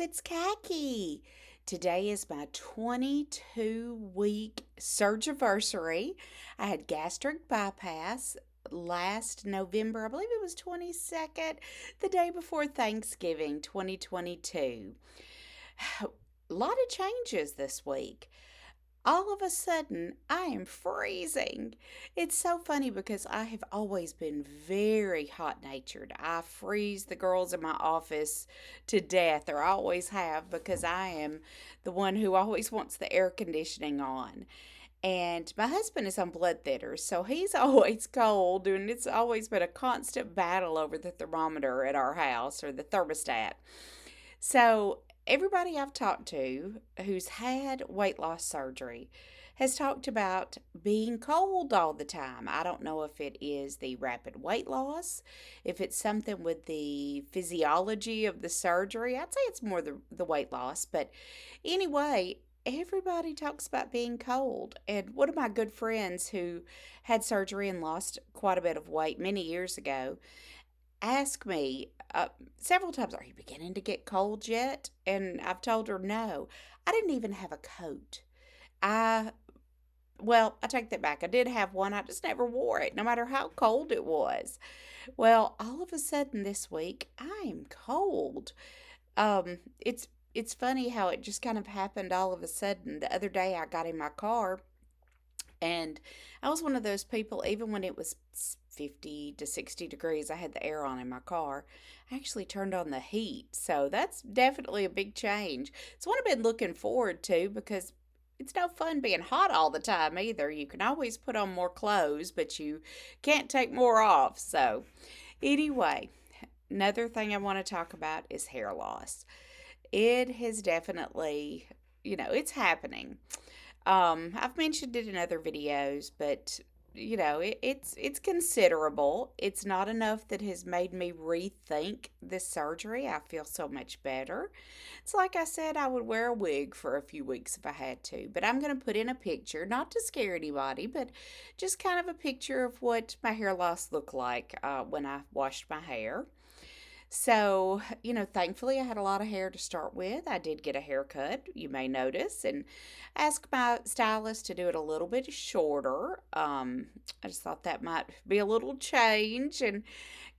it's Khaki. Today is my 22-week surgiversary. I had gastric bypass last November. I believe it was 22nd, the day before Thanksgiving 2022. A lot of changes this week. All of a sudden, I am freezing. It's so funny because I have always been very hot natured. I freeze the girls in my office to death, or I always have, because I am the one who always wants the air conditioning on. And my husband is on blood thinners, so he's always cold, and it's always been a constant battle over the thermometer at our house, or the thermostat. So, everybody I've talked to who's had weight loss surgery has talked about being cold all the time. I don't know if it is the rapid weight loss, if it's something with the physiology of the surgery. I'd say it's more the weight loss, but anyway, everybody talks about being cold. And one of my good friends who had surgery and lost quite a bit of weight many years ago asked me several times, "Are you beginning to get cold yet?" And I've told her no. I didn't even have a coat. I, well, I take that back. I did have one. I just never wore it, no matter how cold it was. Well, all of a sudden this week, I'm cold. It's funny how it just kind of happened all of a sudden. The other day, I got in my car and I was one of those people, even when it was 50 to 60 degrees, I had the air on in my car. I actually turned on the heat. So that's definitely a big change. It's what I've been looking forward to because it's no fun being hot all the time either. You can always put on more clothes, but you can't take more off. So, anyway, another thing I want to talk about is hair loss. It has definitely, it's happening. I've mentioned it in other videos, but it's considerable. It's not enough that has made me rethink this surgery. I feel so much better. It's like I said, I would wear a wig for a few weeks if I had to, but I'm going to put in a picture, not to scare anybody, but just kind of a picture of what my hair loss looked like when I washed my hair. So, thankfully I had a lot of hair to start with. I did get a haircut, you may notice, and asked my stylist to do it a little bit shorter. I just thought that might be a little change and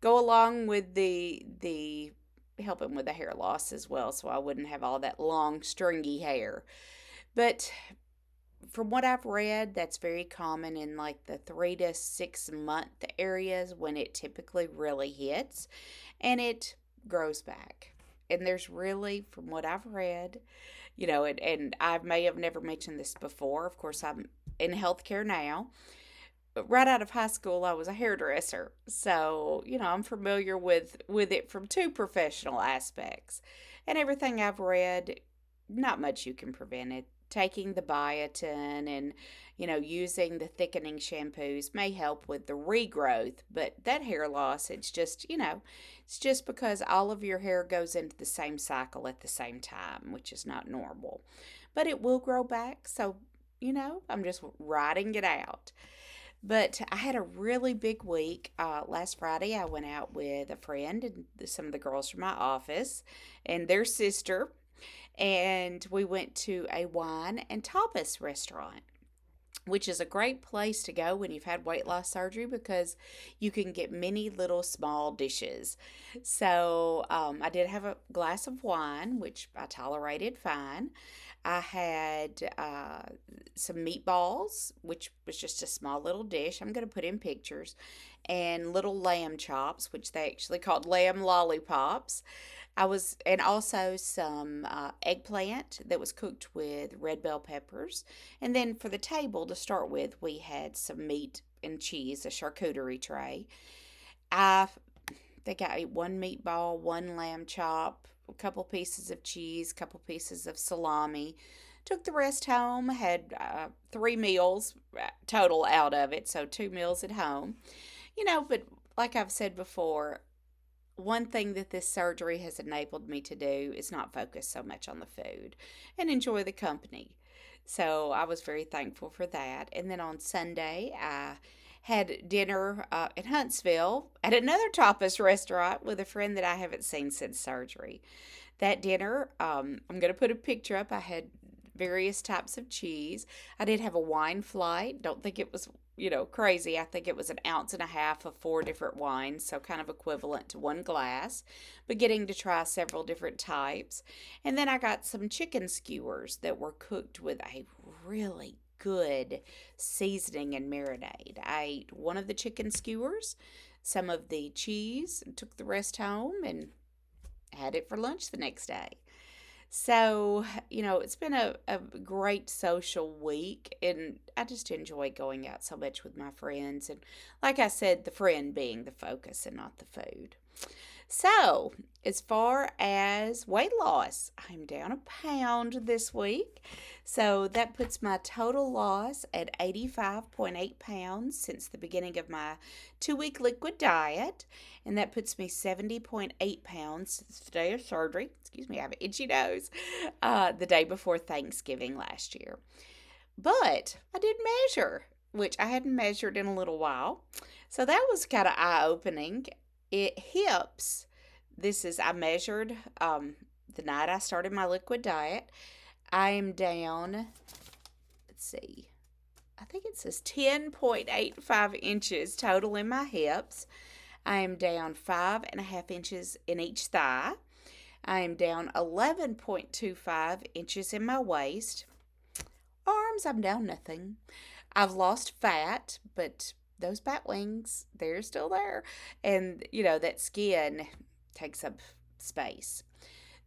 go along with the helping with the hair loss as well, so I wouldn't have all that long stringy hair. But from what I've read, that's very common in like the 3 to 6 month areas when it typically really hits and it grows back. And there's really, from what I've read, and I may have never mentioned this before. Of course, I'm in healthcare now. But right out of high school, I was a hairdresser. So, I'm familiar with it from two professional aspects. And everything I've read, not much you can prevent it. Taking the biotin and using the thickening shampoos may help with the regrowth, but that hair loss, it's just because all of your hair goes into the same cycle at the same time, which is not normal. But it will grow back, so I'm just riding it out. But I had a really big week. Last Friday, I went out with a friend and some of the girls from my office and their sister, and we went to a wine and tapas restaurant, which is a great place to go when you've had weight loss surgery because you can get many little small dishes. So I did have a glass of wine, which I tolerated fine. I had some meatballs, which was just a small little dish. I'm going to put in pictures, and little lamb chops, which they actually called lamb lollipops. And also some eggplant that was cooked with red bell peppers. And then for the table to start with, we had some meat and cheese, a charcuterie tray. I think I ate one meatball, one lamb chop, a couple pieces of cheese, a couple pieces of salami. Took the rest home, had 3 meals total out of it, so 2 meals at home. But like I've said before, one thing that this surgery has enabled me to do is not focus so much on the food and enjoy the company. So I was very thankful for that. And then on Sunday, I had dinner in Huntsville at another tapas restaurant with a friend that I haven't seen since surgery. That dinner, I'm going to put a picture up. I had various types of cheese. I did have a wine flight. Don't think it was, crazy. I think it was an ounce and a half of four different wines, so kind of equivalent to one glass, but getting to try several different types. And then I got some chicken skewers that were cooked with a really good seasoning and marinade. I ate one of the chicken skewers, some of the cheese, and took the rest home and had it for lunch the next day. So, it's been a great social week, and I just enjoy going out so much with my friends. And like I said, the friend being the focus and not the food. So, as far as weight loss, I'm down a pound this week. So, that puts my total loss at 85.8 pounds since the beginning of my 2 week liquid diet. And that puts me 70.8 pounds since the day of surgery. Excuse me, I have an itchy nose. The day before Thanksgiving last year. But I did measure, which I hadn't measured in a little while. So that was kind of eye opening. It hips. I measured the night I started my liquid diet. I am down, let's see, I think it says 10.85 inches total in my hips. I am down 5.5 inches in each thigh. I am down 11.25 inches in my waist. Arms, I'm down nothing. I've lost fat, but those bat wings, they're still there. And, that skin takes up space.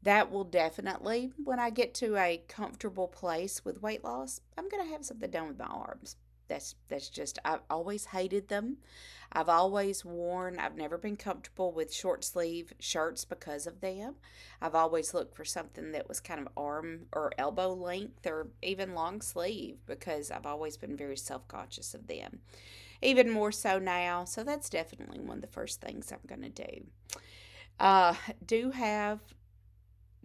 That will definitely, when I get to a comfortable place with weight loss, I'm going to have something done with my arms. That's just, I've always hated them. I've never been comfortable with short sleeve shirts because of them. I've always looked for something that was kind of arm or elbow length or even long sleeve because I've always been very self conscious of them. Even more so now. So that's definitely one of the first things I'm going to do. Do have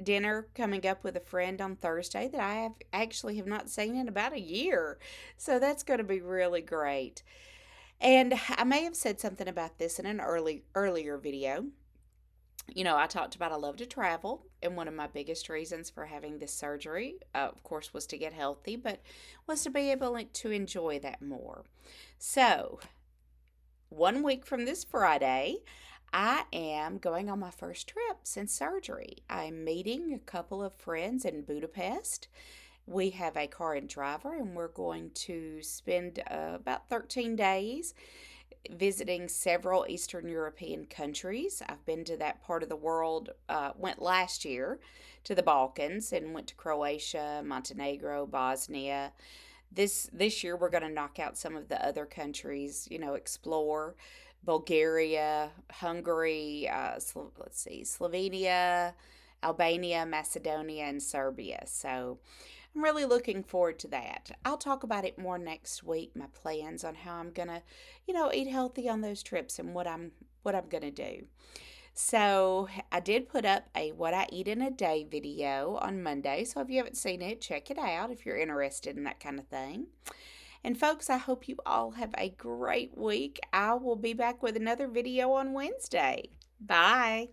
dinner coming up with a friend on Thursday that I have not seen in about a year. So that's going to be really great. And I may have said something about this in an earlier video. I talked about I love to travel, and one of my biggest reasons for having this surgery, of course, was to get healthy, but was to be able to enjoy that more. So, 1 week from this Friday, I am going on my first trip since surgery. I'm meeting a couple of friends in Budapest. We have a car and driver, and we're going to spend about 13 days visiting several Eastern European countries. I've been to that part of the world, went last year to the Balkans and went to Croatia, Montenegro, Bosnia. This year we're going to knock out some of the other countries, explore Bulgaria, Hungary, let's see, Slovenia, Albania, Macedonia, and Serbia. So I'm really looking forward to that. I'll talk about it more next week, my plans on how I'm going to, eat healthy on those trips and what I'm going to do. So, I did put up a what I eat in a day video on Monday. So, if you haven't seen it, check it out if you're interested in that kind of thing. And folks, I hope you all have a great week. I will be back with another video on Wednesday. Bye.